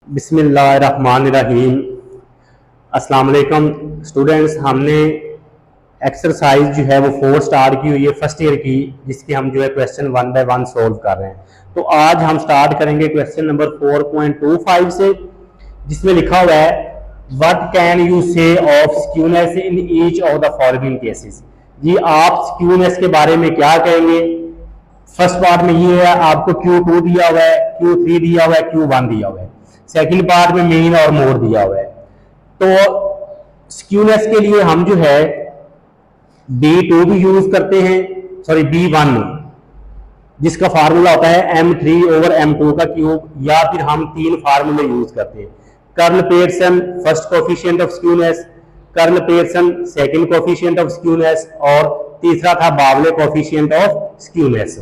बिस्मिल्लाहिर्रहमानिर्रहीम। अस्सलाम वालेकुम स्टूडेंट्स, हमने एक्सरसाइज जो है वो 4 स्टार्ट की हुई है फर्स्ट ईयर की, जिसकी हम जो है क्वेश्चन 1 बाय 1 सोल्व कर रहे हैं। तो आज हम स्टार्ट करेंगे क्वेश्चन नंबर 4.25 से, जिसमें लिखा हुआ है what can you say of skewness in each of the following cases. जी आप स्क्यूनेस के बारे में क्या कहेंगे। फर्स्ट पार्ट में ये है आपको Q2 दिया हुआ है, Q3 दिया हुआ है, Q1 दिया हुआ है। सेकंड पार्ट में मीन और मोड दिया हुआ है। तो स्क्यूनेस के लिए हम जो है B2 भी यूज करते हैं, सॉरी B1, जिसका फार्मूला होता है M3/M2 का क्यूब, या फिर हम 3 फार्मूले यूज करते हैं। Curl Pearson first coefficient of skewness, curl Pearson second coefficient of skewness, और तीसरा था बावले कोफिशिएंट ऑफ स्क्यूनेस।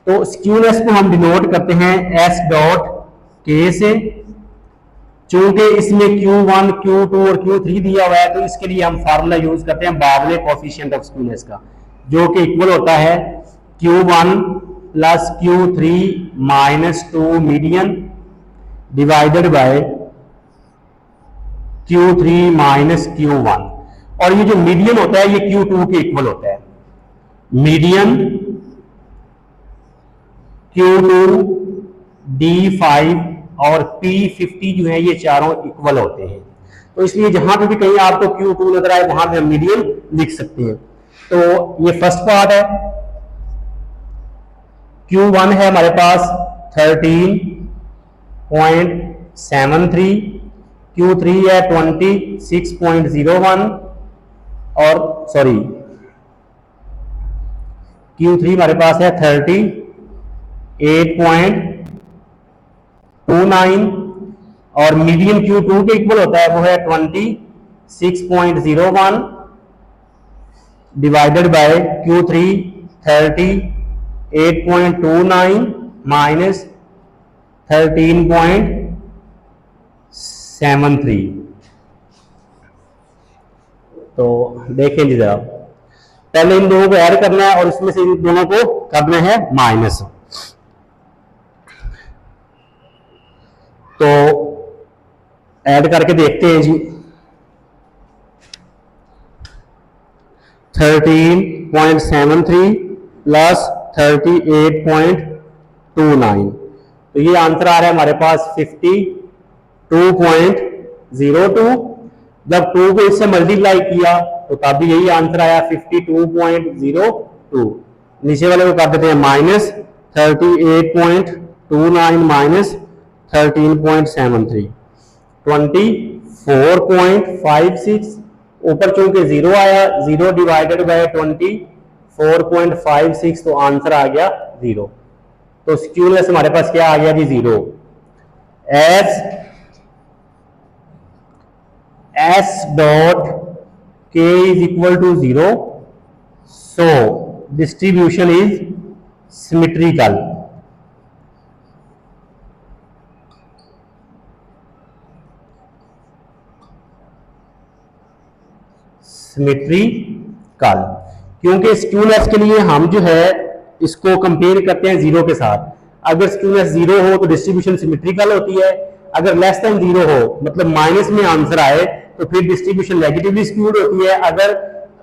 तो स्क्यूनेस को हम डिनोट करते हैं S.K से। चूंकि इसमें Q1, Q2 और Q3 दिया हुआ है, तो इसके लिए हम फार्मूला यूज करते हैं बावले कोफिशिएंट ऑफ स्क्यूनेस का, जो कि इक्वल होता है Q1 plus Q3 minus 2 median divided by Q3 minus Q1। और ये जो मीडियन होता है ये Q2 के इक्वल होता है। मीडियन Q2, D5 और P50 जो है ये चारों इक्वल होते हैं। तो इसलिए जहां पे भी कहीं आपको Q2 नजर आए वहां पे हम मीडियन लिख सकते हैं। तो ये फर्स्ट पार्ट है। Q1 है हमारे पास 13.73, Q3 है 26.01 और सॉरी Q3 हमारे पास है 38.29 और मीडियन Q2 के इक्वल होता है वो है 26.01 डिवाइडेड बाय Q3 38.29 माइनस 13.73। तो देखें जी जरा, पहले इन दोनों को ऐड करना है और इसमें से इन दोनों को करना है माइनस। तो ऐड करके देखते हैं जी। 13.73 प्लस 38.29, तो ये आंसर आ रहा है हमारे पास 52.02। जब 2 को इससे मल्टीप्लाई किया तो तब भी यही आंसर आया 52.02। नीचे वाले को कर देते हैं माइनस 38.29 माइनस 13.73, 24.56। ऊपर चूंकि 0 आया, 0 डिवाइडेड बाय 24.56, तो आंसर आ गया 0। तो स्क्यूनेस हमारे पास क्या आ गया जी 0। S S.K is equal to 0, so distribution is symmetrical। Symmetrical, क्योंकि स्क्यूनेस के लिए हम जो है इसको कंपेयर करते हैं 0 के साथ। अगर स्क्यूनेस 0 हो तो डिस्ट्रीब्यूशन सिमेट्रिकल होती है, अगर लेस देन 0 हो मतलब माइनस में आंसर आए तो फिर डिस्ट्रीब्यूशन नेगेटिवली स्क्यूड होती है। अगर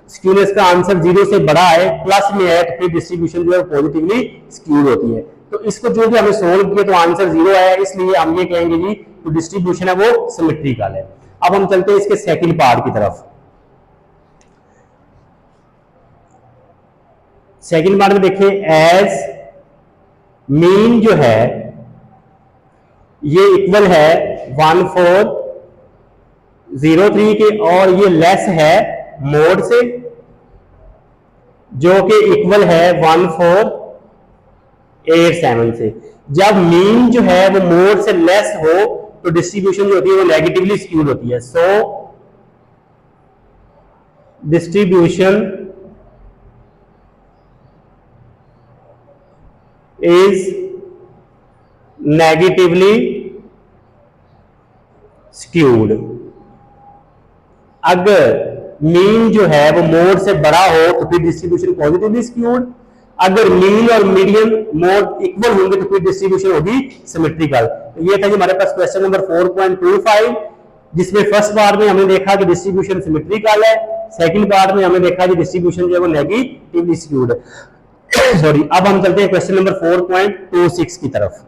स्क्यूनेस का आंसर 0 से बड़ा है, प्लस में है, तो फिर डिस्ट्रीब्यूशन जो है पॉजिटिवली स्क्यूड होती है। तो इसको जो भी हमें सोल्व किया तो आंसर 0 आया, इसलिए हम ये कहेंगे जी तो डिस्ट्रीब्यूशन है वो सिमेट्रिकल है। अब हम चलते हैं इसके सेकंड पार्ट की तरफ। सेकंड पार्ट में देखिए, एज मीन जो है ये इक्वल है 1403 के, और ये लेस है मोड से, जो कि इक्वल है 1487 से। जब मीन जो है वो मोड से लेस हो तो डिस्ट्रीब्यूशन जो होती है वो नेगेटिवली स्क्यूड होती है। सो डिस्ट्रीब्यूशन इज नेगेटिवली स्क्यूड। अगर मीन जो है वो मोड से बड़ा हो तो फिर डिस्ट्रीब्यूशन पॉजिटिवली स्क्यूड, अगर मीन और मीडियन मोड इक्वल होंगे तो फिर डिस्ट्रीब्यूशन होगी सिमेट्रिकल। तो ये था जी हमारे पास क्वेश्चन नंबर 4.25, जिसमें फर्स्ट पार्ट में हमने देखा कि डिस्ट्रीब्यूशन सिमेट्रिकल है, सेकंड पार्ट में हमने देखा कि डिस्ट्रीब्यूशन जो है वो नेगेटिवली स्क्यूड है। सॉरी, अब हम चलते हैं क्वेश्चन नंबर 4.26 की तरफ।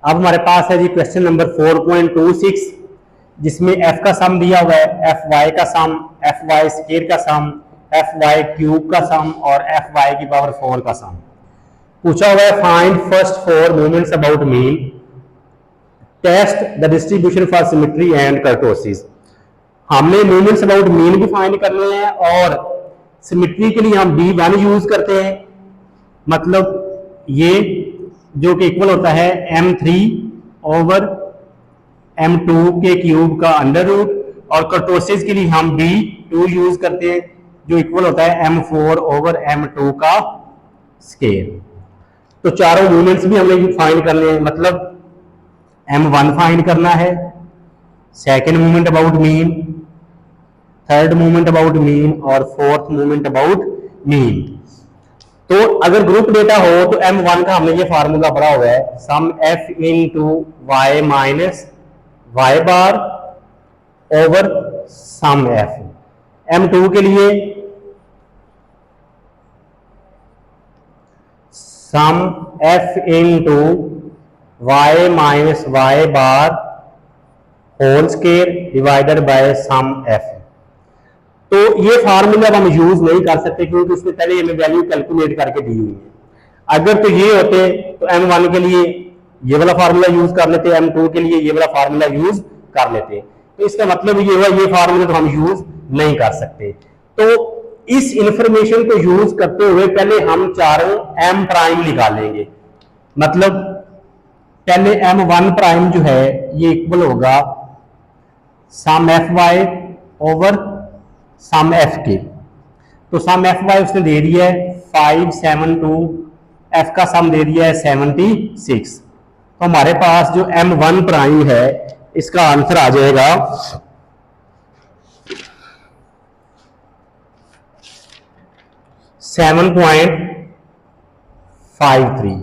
अब हमारे पास है जी क्वेश्चन नंबर 4.26, जिसमें f का सम दिया हुआ है, एफ वाई का सम, एफ वाई स्क्वायर का सम, एफ वाई क्यूब का सम और एफ वाई की पावर 4 का सम। पूछा हुआ है find first 4 movements about mean, test the distribution for symmetry and kurtosis. हमने मूवमेंट्स अबाउट मीन भी फाइंड करने हैं और सिमेट्री के लिए हम B1 यूज करते हैं, मतलब ये जो कि इक्वल होता है m3 ओवर m2 के क्यूब का अंडर रूट, और कर्टोसिस के लिए हम B2 यूज करते हैं जो इक्वल होता है m4 ओवर m2 का स्केयर। तो चारों मूवमेंट्स भी हमने फाइंड करने हैं, मतलब m1 फाइंड करना है, second movement about mean, third movement about mean और फोर्थ मूवमेंट अबाउट मीन। तो अगर ग्रुप डेटा हो तो m1 का हमने ये फार्मूला पढ़ा हुआ है, sum f into y minus y bar over sum f। m2 के लिए sum f into y minus y bar whole square divided by sum f। तो ये फार्मूला हम यूज नहीं कर सकते क्योंकि उसमें पहले हमें वैल्यू कैलकुलेट करके दी हुई है। अगर तो ये होते तो m1 के लिए ये वाला फार्मूला यूज कर लेते, m2 के लिए ये वाला फार्मूला यूज कर लेते। तो इसका मतलब ये हुआ ये फार्मूला तो हम यूज नहीं कर सकते। तो इस इंफॉर्मेशन को यूज करते हुए पहले हम चारों m प्राइम निकालेंगे, मतलब पहले m1 प्राइम जो है ये इक्वल होगा sum F y over sum f के। तो सम एफ वाई उसने दे दिया है 572, एफ का सम दे दिया है 76। तो हमारे पास जो m1 प्राइम है इसका आंसर आ जाएगा 7.53।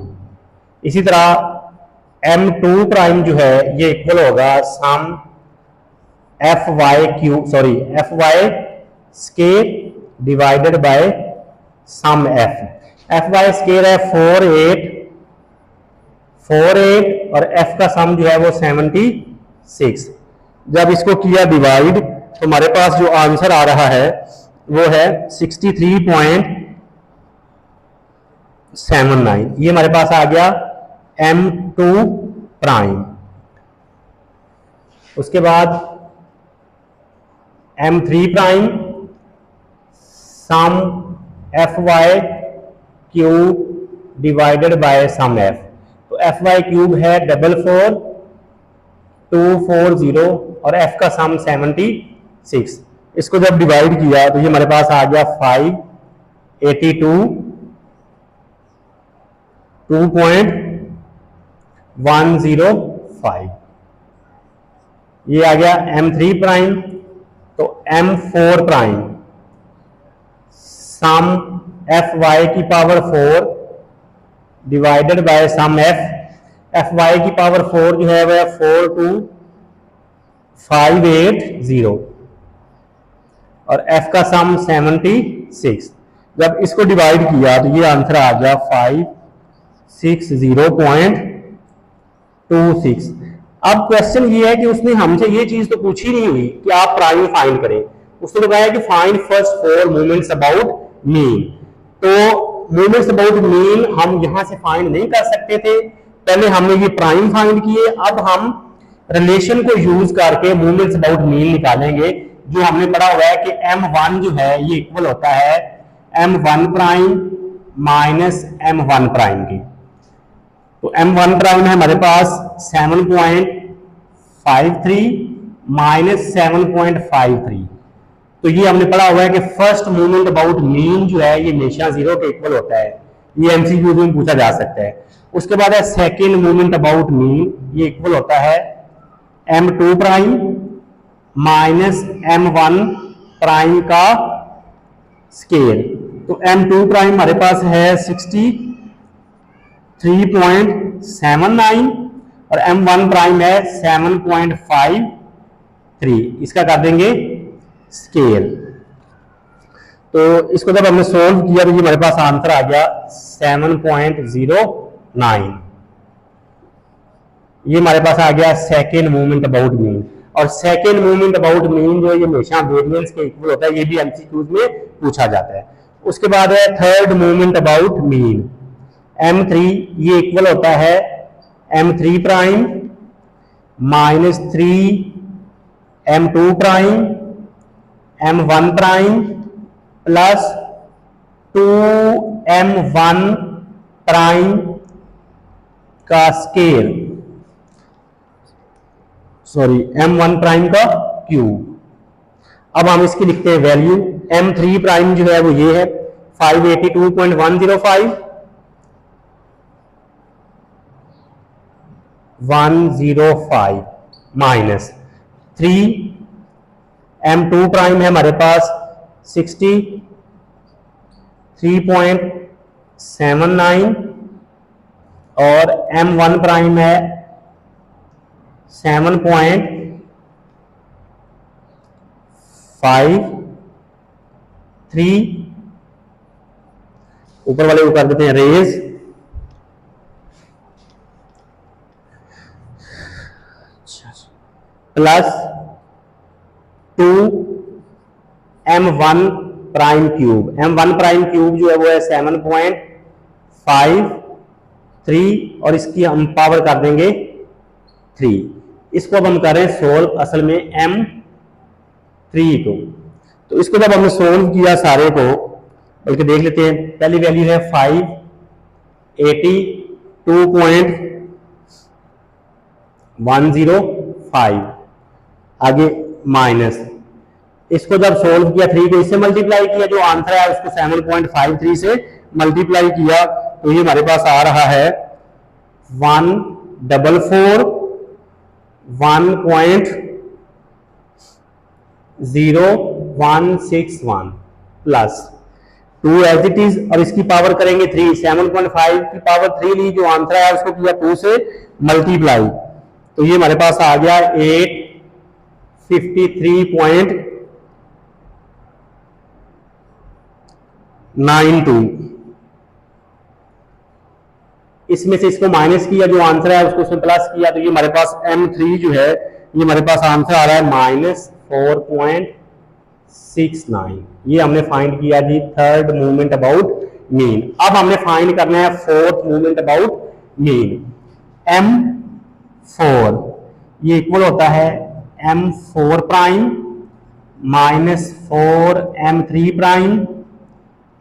इसी तरह m2 प्राइम जो है ये इक्वल होगा sum F y q sorry f y square divided by sum F y square है 48 और एफ का सम जो है वो 76। जब इसको किया डिवाइड तो हमारे पास जो आंसर आ रहा है वो है 63.79। ये हमारे पास आ गया m2 प्राइम। उसके बाद m3 prime sum F Y cube divided by sum F. तो एफ वाई क्यूब है 44240 और एफ का सम 76। इसको जब डिवाइड किया तो ये हमारे पास आ गया 2.105। ये आ गया m3 प्राइम। तो m4 prime sum F Y की power 4 divided by sum F Y की पावर 4 जो है वह 42580 और एफ का सम 76। जब इसको डिवाइड किया तो ये आंसर आ गया 560.26। अब क्वेश्चन ये है कि उसने हमसे ये चीज तो पूछी नहीं हुई कि आप प्राइम फाइंड करें, उसने तो कहा है कि find first 4 movements about mean. तो मूवमेंट्स अबाउट मीन हम यहां से फाइंड नहीं कर सकते थे, पहले हमने ये प्राइम फाइंड किए। अब हम रिलेशन को यूज करके मूवमेंट्स अबाउट मीन निकालेंगे, जो हमने पढ़ा हुआ है कि m1 जो है ये इक्वल होता है m1 prime minus m1 prime की। तो m1 प्राइम है हमारे पास 7.53 माइनस 7.53। तो ये हमने पढ़ा हुआ है कि फर्स्ट मूवमेंट अबाउट मीन जो है ये हमेशा 0 के इक्वल होता है, ये एमसीक्यू में पूछा जा सकता है। उसके बाद है सेकेंड मूवमेंट अबाउट मीन, ये इक्वल होता है m2 prime minus m1 prime का स्केयर। तो M2 प्राइम हमारे पास है 63.79 और M1 प्राइम है 7.53। इसका कर देंगे स्केल। तो इसको जब हमने सोल्व किया तो ये हमारे पास आंसर आ गया 7.09। ये हमारे पास आ गया सेकेंड मूवमेंट अबाउट मीन। और सेकेंड मूवमेंट अबाउट मीन जो ये हमेशा वेरिएंस के इक्वल होता है, ये भी एमसीक्यूज में पूछा जाता है। उसके बाद है third movement about mean M3, ये इक्वल होता है M3 prime minus 3 M2 prime M1 prime plus 2 M1 prime का स्केयर, सॉरी M1 प्राइम का क्यूब। अब हम इसकी लिखते हैं वैल्यू। M3 प्राइम जो है वो ये है 582.105 माइनस 3 M2 प्राइम है हमारे पास 63.79 और M1 प्राइम है 7.53। ऊपर वाले को कर देते हैं raise, plus 2 M1 prime cube. M1 prime cube जो है वो है 7.53 और इसकी हम पावर कर देंगे 3। इसको अब हम करें सोल्व असल में M3 को। तो इसको जब हमने सोल्व किया सारे को, बल्कि देख लेते हैं, पहली वैल्यू है 582.105, आगे माइनस, इसको जब सोल्व किया 3 को इससे मल्टीप्लाई किया, जो आंसर है उसको 7.53 से मल्टीप्लाई किया, तो ये हमारे पास आ रहा है 144.0161 प्लस 2 एज इट इज। और इसकी पावर करेंगे 3, 7.5 की पावर 3 ली, जो आंसर है उसको किया 2 से मल्टीप्लाई, तो ये हमारे पास आ गया 853.92। इसमें से इसको माइनस किया, जो आंसर है उसको उसमें प्लस किया, तो ये हमारे पास M3 जो है ये हमारे पास आंसर आ रहा है -4.69। ये हमने फाइंड किया जी थर्ड मूवमेंट अबाउट मीन। अब हमने फाइंड करना है fourth movement about mean. M4 ये इक्वल होता है M4 prime minus 4 M3 prime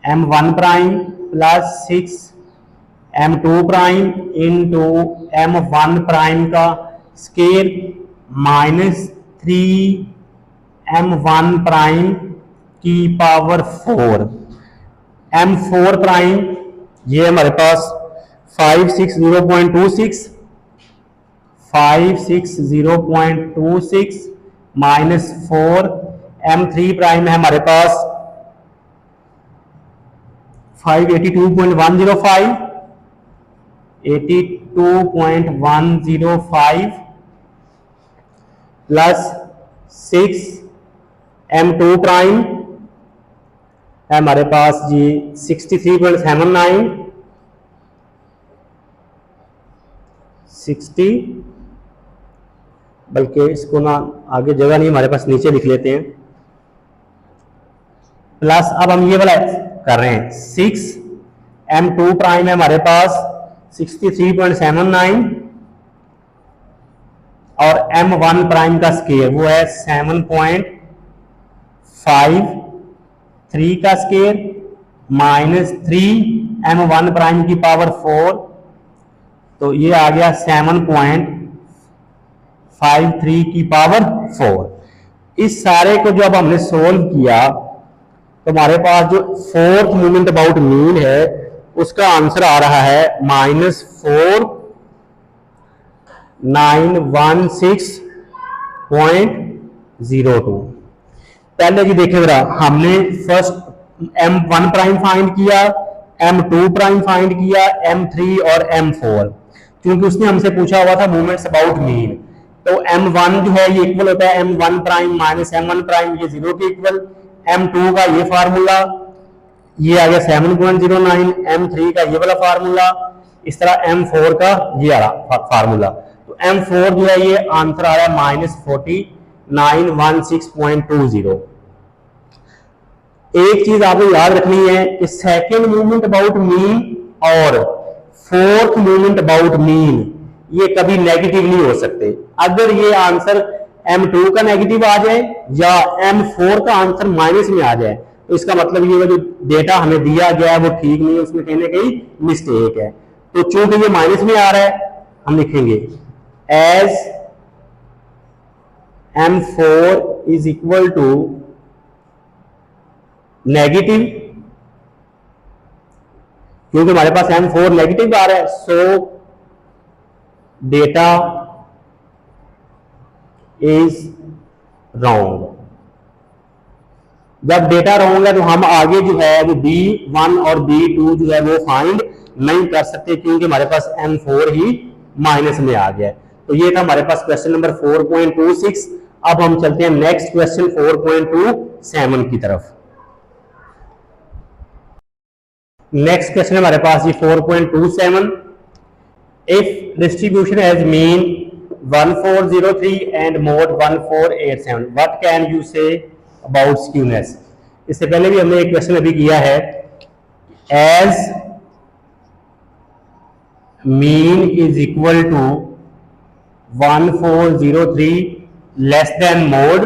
M1 prime plus 6 M2 prime into M1 prime का स्केयर माइनस 3 M1 प्राइम की पावर 4। M4 प्राइम ये हमारे पास 560.26 माइनस 4 M3 प्राइम है हमारे पास 82.105 प्लस 6 M2 प्राइम है हमारे पास जी 63.79 60, बल्कि इसको ना आगे जगह नहीं हमारे पास, नीचे लिख लेते हैं, प्लस अब हम ये वाला कर रहे हैं 6 M2 प्राइम है हमारे पास 63.79 और M1 प्राइम का स्केयर वो है 7.53 का स्केयर माइनस 3 M1 प्राइम की पावर 4, तो ये आ गया 7.53 की पावर 4। इस सारे को जब हमने सोल्व किया तो हमारे पास जो फोर्थ मूवमेंट अबाउट मीन है उसका आंसर आ रहा है -4916.02। पहले जी देखें जरा, हमने फर्स्ट M1 प्राइम फाइंड किया, M2 प्राइम फाइंड किया, M3 और M4। क्योंकि उसने हमसे पूछा हुआ था मूवमेंट्स अबाउट मीन, तो M1 जो है ये इक्वल होता है M1 prime minus M1 prime, ये 0 के इक्वल। M2 का ये फार्मूला, ये आ गया 7.09, M3 का ये वाला फार्मूला, इस तरह M4 का ये आ फार्मूला। तो M4 जो है ये आंसर आ रहा है -4916.20। एक चीज आपको याद रखनी है कि सेकेंड मूवमेंट अबाउट मीन और फोर्थ मूवमेंट अबाउट मीन ये कभी नेगेटिव नहीं हो सकते। अगर ये आंसर M2 का नेगेटिव आ जाए या M4 का आंसर माइनस में आ जाए तो इसका मतलब ये जो डेटा हमें दिया गया है वो ठीक नहीं है, उसमें कहीं ना कहीं मिस्टेक है। तो चूंकि ये माइनस में आ रहा है हम लिखेंगे as M4 is equal to negative, क्योंकि हमारे पास M4 नेगेटिव आ रहा है, सो डेटा इज रॉन्ग। जब डेटा रॉन्ग है तो हम आगे जो है वो B1 और B2 जो है वो फाइंड नहीं कर सकते, क्योंकि हमारे पास M4 ही माइनस में आ गया है। तो ये था हमारे पास क्वेश्चन नंबर 4.26। अब हम चलते हैं नेक्स्ट क्वेश्चन 4.27 की तरफ। नेक्स्ट क्वेश्चन हमारे पास ये 4.27। If distribution has mean 1403 and mode 1487 what can you say about skewness. इससे पहले भी हमने एक क्वेश्चन अभी किया है, as mean is equal to 1403 less than mode,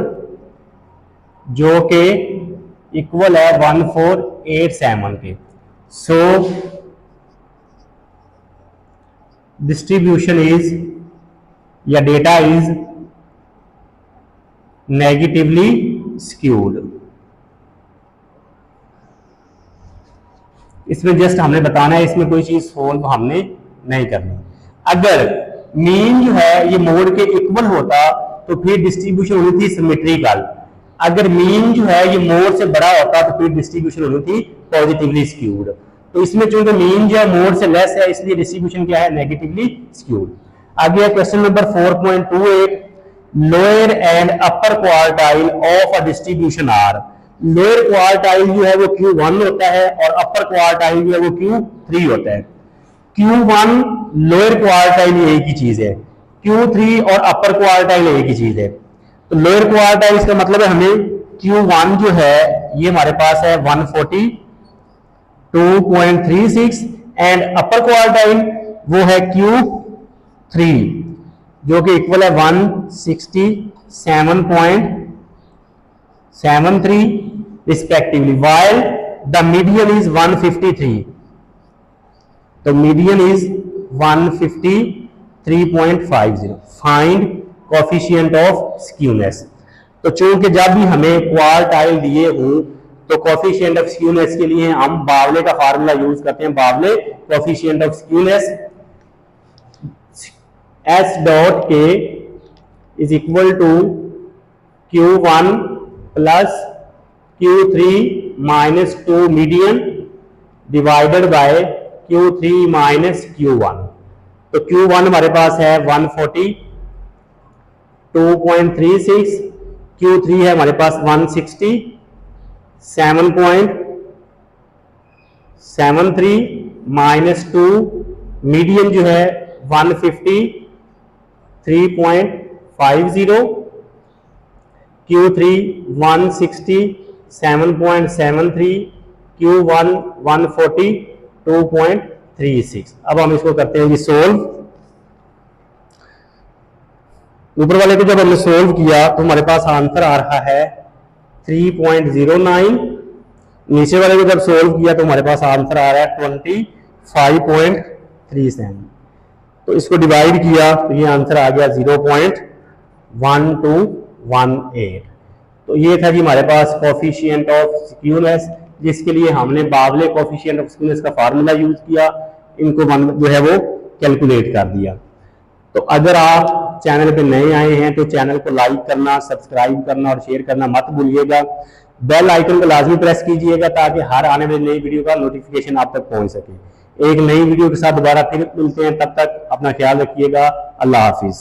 जो के इक्वल है 1487 के। सो डिस्ट्रीब्यूशन इज या डेटा इज नेगेटिवली स्क्यूड। इसमें जस्ट हमने बताना है, इसमें कोई चीज सोल्व हमने नहीं करनी। अगर मीन जो है ये मोड के इक्वल होता तो फिर डिस्ट्रीब्यूशन होनी थी सिमेट्रिकल। अगर मीन जो है ये मोड से बड़ा होता तो फिर डिस्ट्रीब्यूशन होनी थी पॉजिटिवली स्क्यूड। तो इसमें चूंकि मीन जो है मोड से लेस है इसलिए डिस्ट्रीब्यूशन क्या है, नेगेटिवली स्क्यूड। आगे question number 4.28। Lower and upper quartile of a distribution are. Lower quartile जो है वो Q1 होता है और अपर क्वार्टाइल जो है वो Q3 होता है। Q1 लोअर क्वार्टाइल एक ही चीज है, Q3 और अपर क्वार्टाइल एक ही चीज है। तो लोअर क्वार्टाइल इसका मतलब है हमें Q1 जो है ये हमारे पास है 142.36 एंड अपर क्वार्टाइल वो है Q3 जो कि इक्वल है 167.73 respectively, while the median is 153। तो median is 153.50। Find coefficient of skewness. तो चूंकि जब भी हमें क्वार्टाइल दिए हो तो कोफिशिएंट ऑफ स्क्यूनेस के लिए हम बावले का फार्मूला यूज करते हैं, Bowley coefficient of skewness S dot k is equal to Q1 plus Q3 minus 2 median divided by Q3 minus Q1। तो Q1 हमारे पास है 142.36, Q3 है हमारे पास 167.73 माइनस 2 मीडियन जो है 153.50, Q3 167.73, Q1 142.36। अब हम इसको करते हैं जी सोल्व। ऊपर वाले को जब हमने सोल्व किया तो हमारे पास आंसर आ रहा है 3.09। नीचे वाले को जब सोल्व किया तो हमारे पास आंसर आ रहा है 25.37। तो इसको डिवाइड किया तो ये आंसर आ गया 0.1218। तो ये था कि हमारे पास कोफिशिएंट ऑफ स्क्यूनेस, जिसके लिए हमने बावले कोफिशिएंट ऑफ स्क्यूनेस का फार्मूला यूज किया, इनको जो है वो कैलकुलेट कर दिया। तो अगर आप चैनल पे नए आए हैं तो चैनल को लाइक करना, सब्सक्राइब करना और शेयर करना मत भूलिएगा, बेल आइकन को लाजमी प्रेस कीजिएगा ताकि हर आने वाली नई वीडियो का नोटिफिकेशन आप तक पहुंच सके। एक नई वीडियो के साथ दोबारा फिर मिलते हैं, तब तक अपना ख्याल रखिएगा। अल्लाह हाफिज।